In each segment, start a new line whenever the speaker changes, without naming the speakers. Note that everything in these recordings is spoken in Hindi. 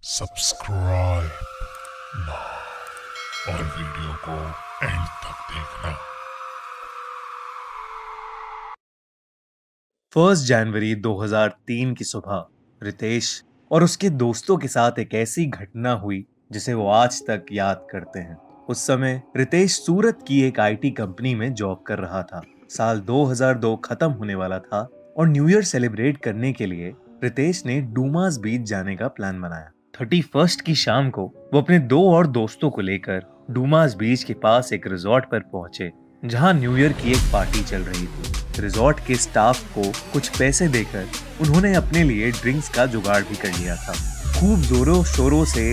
सब्सक्राइब नाउ और वीडियो को एंड तक देखना।
1 जनवरी 2003 की सुबह रितेश और उसके दोस्तों के साथ एक ऐसी घटना हुई जिसे वो आज तक याद करते हैं। उस समय रितेश सूरत की एक आईटी कंपनी में जॉब कर रहा था। साल 2002 खत्म होने वाला था और न्यू ईयर सेलिब्रेट करने के लिए रितेश ने डूमास बीच जाने का प्लान बनाया। 31 की शाम को वो अपने 2 और दोस्तों को लेकर डूमास बीच के पास एक रिजॉर्ट पर पहुंचे, जहां न्यू ईयर की एक पार्टी चल रही थी। रिजॉर्ट के स्टाफ को कुछ पैसे देकर उन्होंने अपने लिए ड्रिंक्स का जुगाड़ भी कर लिया था। खूब जोरों शोरों से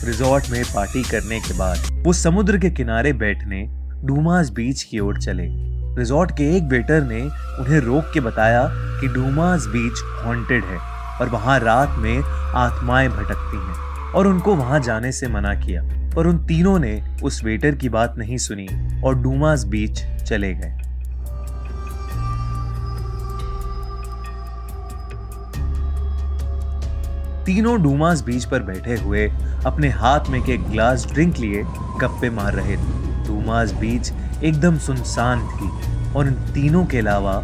रिजॉर्ट में पार्टी करने के बाद वो समुद्र के किनारे बैठने डूमास बीच की ओर चले। रिजॉर्ट के एक वेटर ने उन्हें रोक के बताया कि डूमास बीच हॉन्टेड है और वहां रात में आत्माएं भटकती हैं और उनको वहां जाने से मना किया। पर उन तीनों ने उस वेटर की बात नहीं सुनी और डूमास बीच चले गए। तीनों डूमास बीच पर बैठे हुए अपने हाथ में के ग्लास ड्रिंक लिए गप्पे मार रहे थे। डूमास बीच एकदम सुनसान थी और इन तीनों के अलावा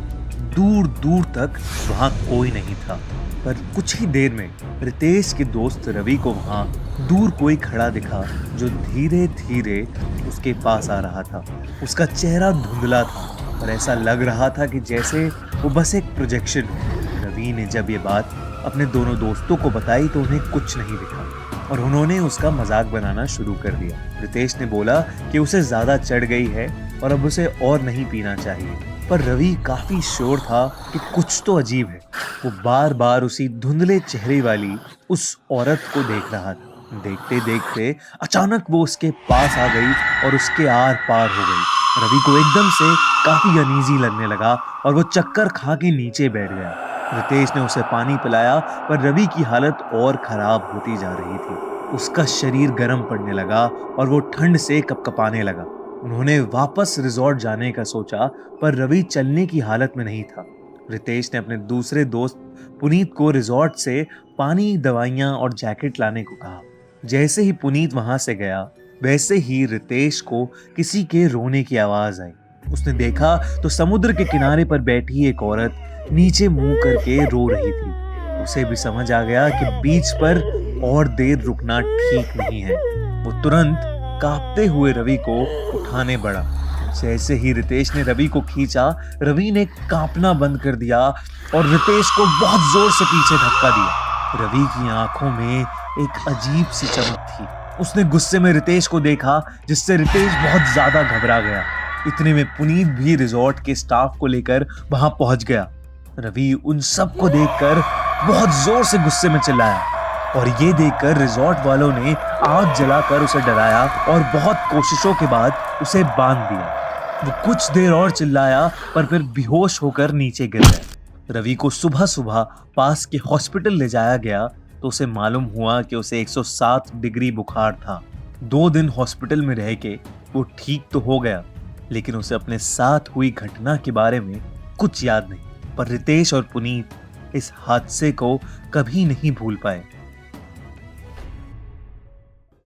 दूर दूर तक वहां कोई नहीं था। पर कुछ ही देर में रितेश के दोस्त रवि को वहां दूर कोई खड़ा दिखा, जो धीरे धीरे उसके पास आ रहा था। उसका चेहरा धुंधला था और ऐसा लग रहा था कि जैसे वो बस एक प्रोजेक्शन हो। रवि ने जब ये बात अपने दोनों दोस्तों को बताई तो उन्हें कुछ नहीं दिखा और उन्होंने उसका मजाक बनाना शुरू कर दिया। रितेश ने बोला कि उसे ज्यादा चढ़ गई है और अब उसे और नहीं पीना चाहिए। पर रवि काफी श्योर था कि कुछ तो अजीब है। वो बार बार उसी धुंधले चेहरे वाली उस औरत को देख रहा था। देखते देखते अचानक वो उसके पास आ गई और उसके आर पार हो गई। रवि को एकदम से काफी अनईजी लगने लगा और वो चक्कर खा के नीचे बैठ गया। रितेश ने उसे पानी पिलाया पर रवि की हालत और खराब होती जा रही थी। उसका शरीर गर्म पड़ने लगा और वो ठंड से कपकपाने लगा। उन्होंने वापस रिजॉर्ट जाने का सोचा पर रवि चलने की हालत में नहीं था। रितेश ने अपने दूसरे दोस्त पुनीत को रिजॉर्ट से पानी, दवाइयां और जैकेट लाने को कहा। जैसे ही पुनीत वहां से गया वैसे ही रितेश को किसी के रोने की आवाज आई। उसने देखा तो समुद्र के किनारे पर बैठी एक औरत नीचे मुंह करके रो रही थी। उसे भी समझ आ गया कि बीच पर और देर रुकना ठीक नहीं है। वो तुरंत कांपते हुए रवि को उठाने बढ़ा। जैसे ही रितेश ने रवि को खींचा, रवि ने कांपना बंद कर दिया और रितेश को बहुत जोर से पीछे धक्का दिया। रवि की आंखों में एक अजीब सी चमक थी। उसने गुस्से में रितेश को देखा, जिससे रितेश बहुत ज्यादा घबरा गया। इतने में पुनीत भी रिजॉर्ट के स्टाफ को लेकर वहां पहुंच गया। रवि उन सब को देखकर बहुत जोर से गुस्से में चिल्लाया और ये देखकर रिजॉर्ट वालों ने आग जलाकर उसे डराया और बहुत कोशिशों के बाद उसे बांध दिया। वो कुछ देर और चिल्लाया पर फिर बेहोश होकर नीचे गिर गया। रवि को सुबह सुबह पास के हॉस्पिटल ले जाया गया तो उसे मालूम हुआ कि उसे 107 डिग्री बुखार था। 2 दिन हॉस्पिटल में रह के वो ठीक तो हो गया, लेकिन उसे अपने साथ हुई घटना के बारे में कुछ याद नहीं। पर रितेश और पुनीत इस हादसे को कभी नहीं भूल पाए।